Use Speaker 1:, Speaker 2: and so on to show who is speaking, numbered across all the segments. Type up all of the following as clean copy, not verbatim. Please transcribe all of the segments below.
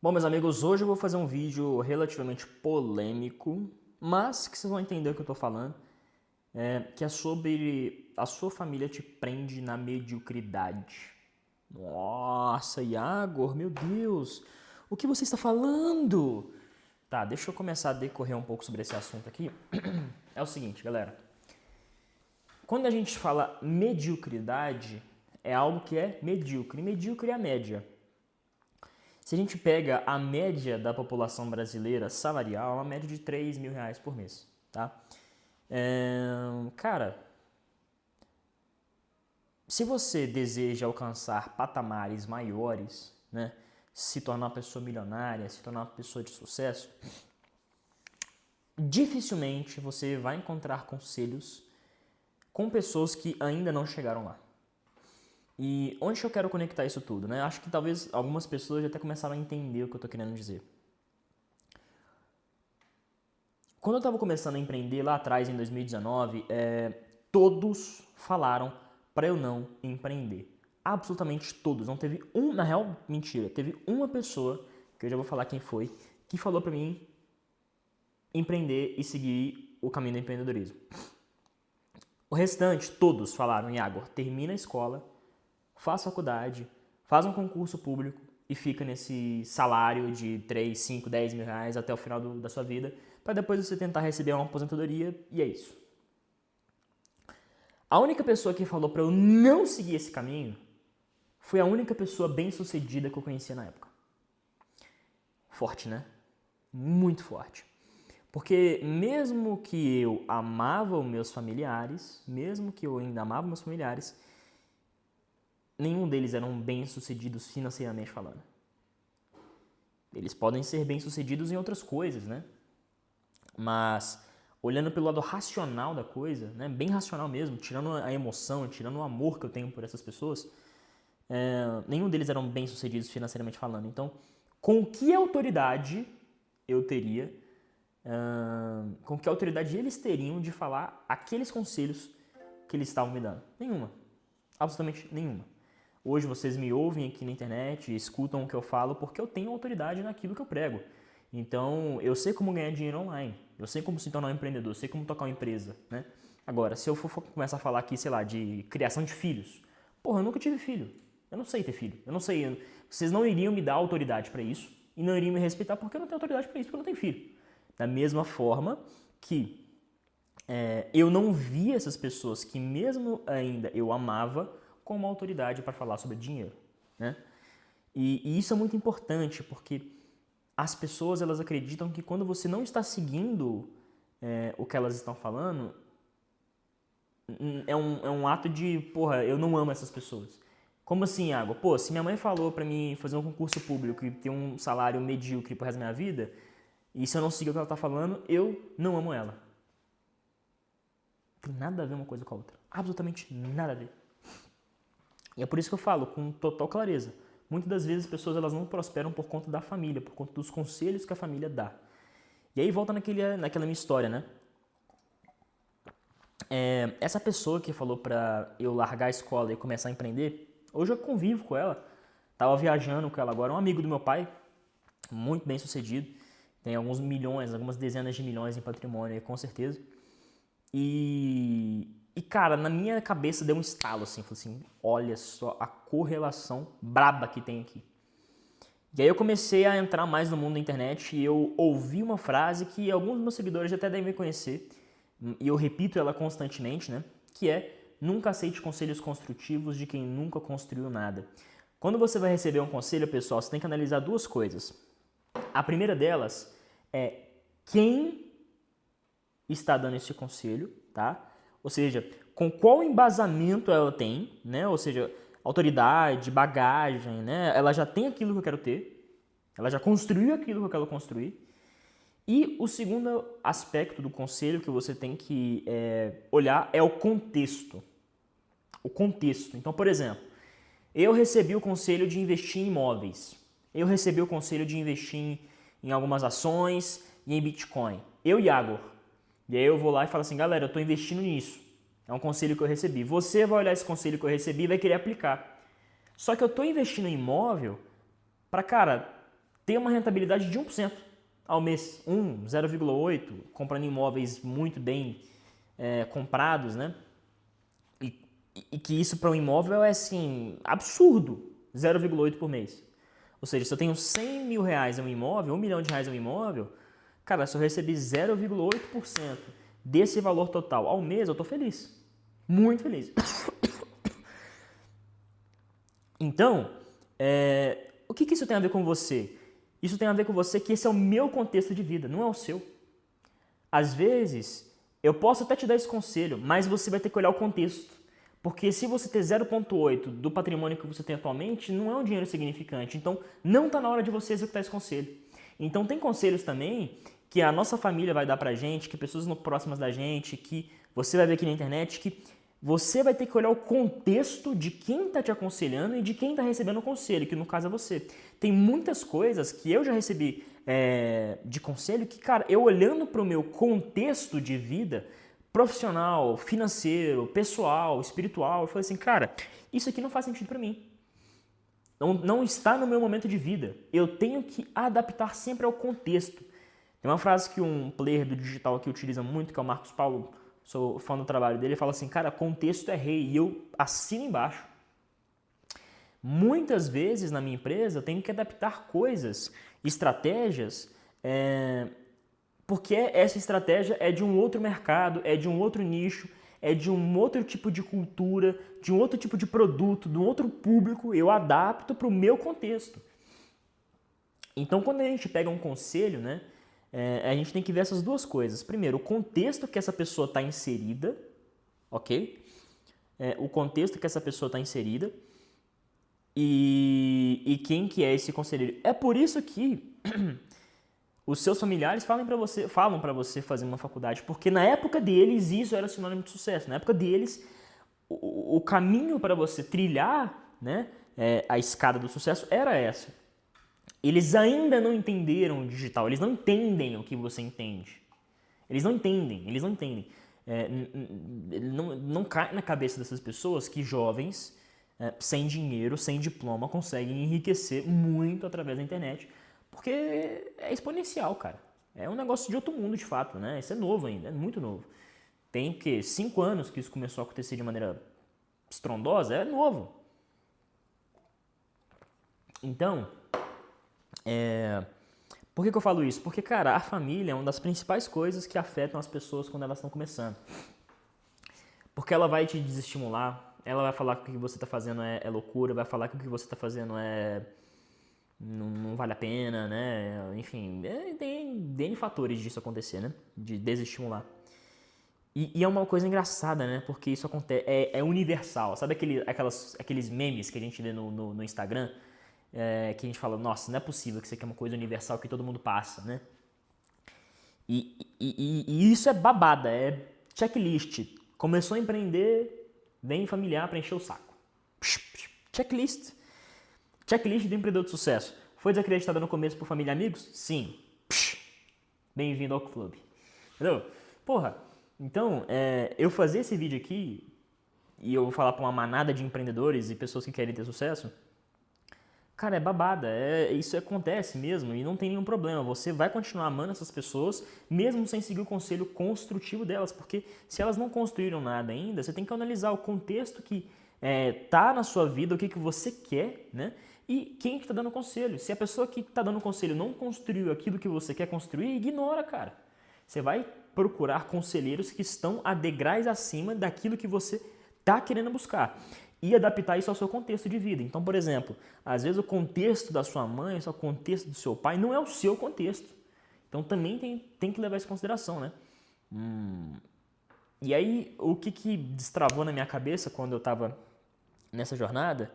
Speaker 1: Bom, meus amigos, hoje eu vou fazer um vídeo relativamente polêmico, mas que vocês vão entender o que eu tô falando, que é sobre a sua família te prende na mediocridade. Nossa, Iago, meu Deus, o que você está falando? Tá, deixa eu começar a decorrer um pouco sobre esse assunto aqui. É o seguinte, galera. Quando a gente fala mediocridade, é algo que é medíocre. Medíocre é a média. Se a gente pega a média da população brasileira salarial, é uma média de R$ 3.000 por mês, tá? Cara, se você deseja alcançar patamares maiores, né? Se tornar uma pessoa milionária, se tornar uma pessoa de sucesso, dificilmente você vai encontrar conselhos com pessoas que ainda não chegaram lá. E onde eu quero conectar isso tudo, né? Acho que talvez algumas pessoas já até começaram a entender o que eu tô querendo dizer. Quando eu estava começando a empreender lá atrás, em 2019, todos falaram para eu não empreender. Absolutamente todos. Não teve um, na real, mentira. Teve uma pessoa, que eu já vou falar quem foi, que falou para mim empreender e seguir o caminho do empreendedorismo. O restante, todos falaram, Iago, termina a escola, faz faculdade, faz um concurso público e fica nesse salário de 3, 5, 10 mil reais até o final da sua vida, para depois você tentar receber uma aposentadoria, e é isso. A única pessoa que falou para eu não seguir esse caminho foi a única pessoa bem sucedida que eu conhecia na época. Forte, né? Muito forte. Porque mesmo que eu amava os meus familiares, mesmo que eu ainda amava meus familiares, nenhum deles eram bem-sucedidos financeiramente falando. Eles podem ser bem-sucedidos em outras coisas, né? Mas olhando pelo lado racional da coisa, né? Bem racional mesmo, tirando a emoção, tirando o amor que eu tenho por essas pessoas, nenhum deles eram bem-sucedidos financeiramente falando. Então, com que autoridade eu teria, com que autoridade eles teriam de falar aqueles conselhos que eles estavam me dando? Nenhuma. Absolutamente nenhuma. Hoje vocês me ouvem aqui na internet, escutam o que eu falo porque eu tenho autoridade naquilo que eu prego. Então, eu sei como ganhar dinheiro online, eu sei como se tornar um empreendedor, eu sei como tocar uma empresa, né? Agora, se eu for começar a falar aqui, sei lá, de criação de filhos, porra, eu nunca tive filho. Eu não sei ter filho. Eu não sei. Vocês não iriam me dar autoridade para isso e não iriam me respeitar porque eu não tenho autoridade para isso, porque eu não tenho filho. Da mesma forma que eu não vi essas pessoas que mesmo ainda eu amava com uma autoridade para falar sobre dinheiro, né? E isso é muito importante porque as pessoas elas acreditam que quando você não está seguindo o que elas estão falando, é um ato de, porra, eu não amo essas pessoas. Como assim, Iago? Pô, se minha mãe falou pra mim fazer um concurso público e ter um salário medíocre pro resto da minha vida, e se eu não seguir o que ela tá falando, eu não amo ela. Tem nada a ver uma coisa com a outra. Absolutamente nada a ver. E é por isso que eu falo com total clareza. Muitas das vezes as pessoas elas não prosperam por conta da família, por conta dos conselhos que a família dá. E aí volta naquela minha história, né? Essa pessoa que falou pra eu largar a escola e começar a empreender, hoje eu convivo com ela. Tava viajando com ela agora, um amigo do meu pai, muito bem sucedido, tem alguns milhões, algumas dezenas de milhões em patrimônio aí, com certeza. E cara, na minha cabeça deu um estalo assim, falei assim, olha só a correlação braba que tem aqui. E aí eu comecei a entrar mais no mundo da internet e eu ouvi uma frase que alguns dos meus seguidores até devem conhecer, e eu repito ela constantemente, né? Que é, nunca aceite conselhos construtivos de quem nunca construiu nada. Quando você vai receber um conselho, pessoal, você tem que analisar duas coisas. A primeira delas é quem está dando esse conselho, tá? Ou seja, com qual embasamento ela tem, né? Ou seja, autoridade, bagagem, né? Ela já tem aquilo que eu quero ter, ela já construiu aquilo que eu quero construir. E o segundo aspecto do conselho que você tem que olhar é o contexto. O contexto. Então, por exemplo, eu recebi o conselho de investir em imóveis. Eu recebi o conselho de investir em algumas ações e em Bitcoin. Eu, Iago. E aí eu vou lá e falo assim, galera, eu estou investindo nisso. É um conselho que eu recebi. Você vai olhar esse conselho que eu recebi e vai querer aplicar. Só que eu estou investindo em imóvel para, cara, ter uma rentabilidade de 1% ao mês. 0,8%, comprando imóveis muito bem comprados, né? E que isso para um imóvel é assim, absurdo, 0,8 por mês. Ou seja, se eu tenho 100 mil reais em um imóvel, 1 milhão de reais em um imóvel, cara, se eu receber 0,8% desse valor total ao mês, eu tô feliz. Muito feliz. Então, o que isso tem a ver com você? Isso tem a ver com você que esse é o meu contexto de vida, não é o seu. Às vezes, eu posso até te dar esse conselho, mas você vai ter que olhar o contexto. Porque se você ter 0,8 do patrimônio que você tem atualmente, não é um dinheiro significante. Então, não está na hora de você executar esse conselho. Então, tem conselhos também que a nossa família vai dar pra gente, que pessoas próximas da gente, que você vai ver aqui na internet, que você vai ter que olhar o contexto de quem está te aconselhando e de quem está recebendo o conselho, que no caso é você. Tem muitas coisas que eu já recebi de conselho que, cara, eu olhando para o meu contexto de vida, profissional, financeiro, pessoal, espiritual, eu falei assim, cara, isso aqui não faz sentido para mim. Não está no meu momento de vida. Eu tenho que adaptar sempre ao contexto. Tem uma frase que um player do digital aqui utiliza muito, que é o Marcos Paulo, sou fã do trabalho dele, ele fala assim, cara, contexto é rei, e eu assino embaixo. Muitas vezes na minha empresa eu tenho que adaptar coisas, estratégias, porque essa estratégia é de um outro mercado, é de um outro nicho, é de um outro tipo de cultura, de um outro tipo de produto, de um outro público, eu adapto para o meu contexto. Então, quando a gente pega um conselho, né, a gente tem que ver essas duas coisas. Primeiro, o contexto que essa pessoa está inserida, ok? O contexto que essa pessoa está inserida e quem que é esse conselheiro. É por isso que os seus familiares falam para você fazer uma faculdade, porque na época deles isso era sinônimo de sucesso. Na época deles, o caminho para você trilhar, né, a escada do sucesso era essa. Eles ainda não entenderam o digital, eles não entendem o que você entende. Eles não entendem. Não cai na cabeça dessas pessoas que jovens, sem dinheiro, sem diploma, conseguem enriquecer muito através da internet, porque é exponencial, cara. É um negócio de outro mundo, de fato, né? Isso é novo ainda, é muito novo. Tem, 5 anos que isso começou a acontecer de maneira estrondosa, é novo. Então, por que eu falo isso? Porque, cara, a família é uma das principais coisas que afetam as pessoas quando elas estão começando. Porque ela vai te desestimular, ela vai falar que o que você está fazendo é loucura, vai falar que o que você está fazendo não vale a pena, né? Enfim, tem N fatores disso acontecer, né? De desestimular. E é uma coisa engraçada, né? Porque isso acontece, é universal. Sabe aqueles memes que a gente vê no Instagram? Que a gente fala, nossa, não é possível que isso aqui é uma coisa universal que todo mundo passa, né? E isso é babada, é checklist. Começou a empreender, vem familiar para encher o saco. Checklist. Checklist do empreendedor de sucesso. Foi desacreditada no começo por família e amigos? Sim. Bem-vindo ao clube. Entendeu? Porra, então, eu fazer esse vídeo aqui, e eu vou falar para uma manada de empreendedores e pessoas que querem ter sucesso, cara, é babada, isso acontece mesmo e não tem nenhum problema. Você vai continuar amando essas pessoas, mesmo sem seguir o conselho construtivo delas, porque se elas não construíram nada ainda, você tem que analisar o contexto que tá na sua vida, o que você quer, né? E quem que tá dando conselho. Se a pessoa que tá dando conselho não construiu aquilo que você quer construir, ignora, cara. Você vai procurar conselheiros que estão a degraus acima daquilo que você tá querendo buscar e adaptar isso ao seu contexto de vida. Então, por exemplo, às vezes o contexto da sua mãe, o contexto do seu pai não é o seu contexto. Então também tem que levar isso em consideração, né? E aí, o que destravou na minha cabeça quando eu estava nessa jornada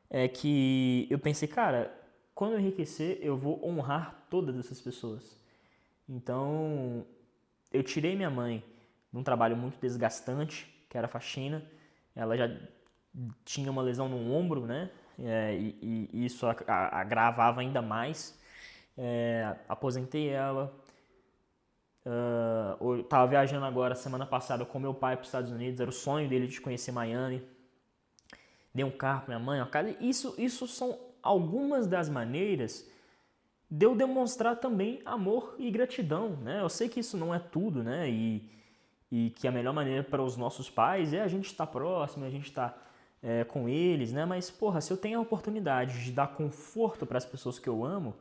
Speaker 1: é que eu pensei, cara, quando eu enriquecer, eu vou honrar todas essas pessoas. Então, eu tirei minha mãe de um trabalho muito desgastante, que era faxina. Ela já tinha uma lesão no ombro, né? E isso agravava ainda mais. Aposentei ela. Eu tava viajando agora, semana passada, com meu pai para os Estados Unidos. Era o sonho dele de conhecer Miami. Dei um carro para minha mãe, uma casa. Isso são algumas das maneiras de eu demonstrar também amor e gratidão, né? Eu sei que isso não é tudo, né? E que a melhor maneira para os nossos pais é a gente estar próximo, a gente estar com eles, né? Mas, porra, se eu tenho a oportunidade de dar conforto para as pessoas que eu amo,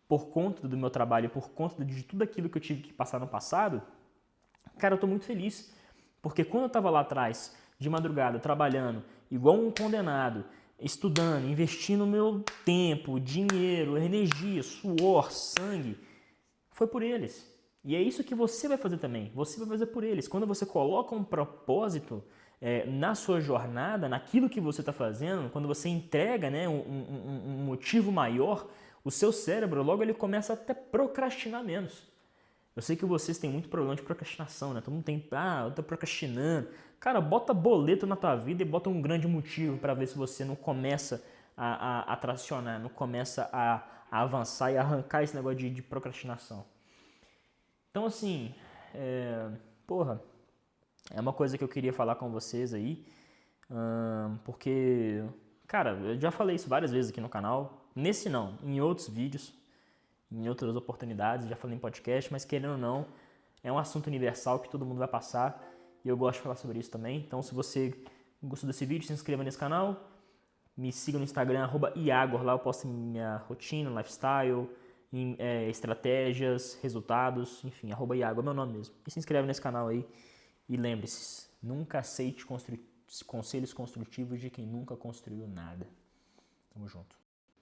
Speaker 1: por conta do meu trabalho, por conta de tudo aquilo que eu tive que passar no passado, cara, eu tô muito feliz. Porque quando eu tava lá atrás, de madrugada, trabalhando, igual um condenado, estudando, investindo meu tempo, dinheiro, energia, suor, sangue, foi por eles. E é isso que você vai fazer também. Você vai fazer por eles. Quando você coloca um propósito na sua jornada, naquilo que você está fazendo, quando você entrega, né, um motivo maior, o seu cérebro logo ele começa a até procrastinar menos. Eu sei que vocês têm muito problema de procrastinação, né? Todo mundo tem, eu tô procrastinando. Cara, bota boleto na tua vida e bota um grande motivo para ver se você não começa a tracionar, não começa a avançar e arrancar esse negócio de procrastinação. Então, assim, porra, é uma coisa que eu queria falar com vocês aí, porque, cara, eu já falei isso várias vezes aqui no canal, nesse não, em outros vídeos, em outras oportunidades, já falei em podcast, mas querendo ou não, é um assunto universal que todo mundo vai passar e eu gosto de falar sobre isso também. Então, se você gostou desse vídeo, se inscreva nesse canal, me siga no Instagram, @Iagor, lá eu posto minha rotina, lifestyle, estratégias, resultados, enfim, @Iagor é meu nome mesmo. E se inscreve nesse canal aí e lembre-se, nunca aceite conselhos construtivos de quem nunca construiu nada. Tamo junto.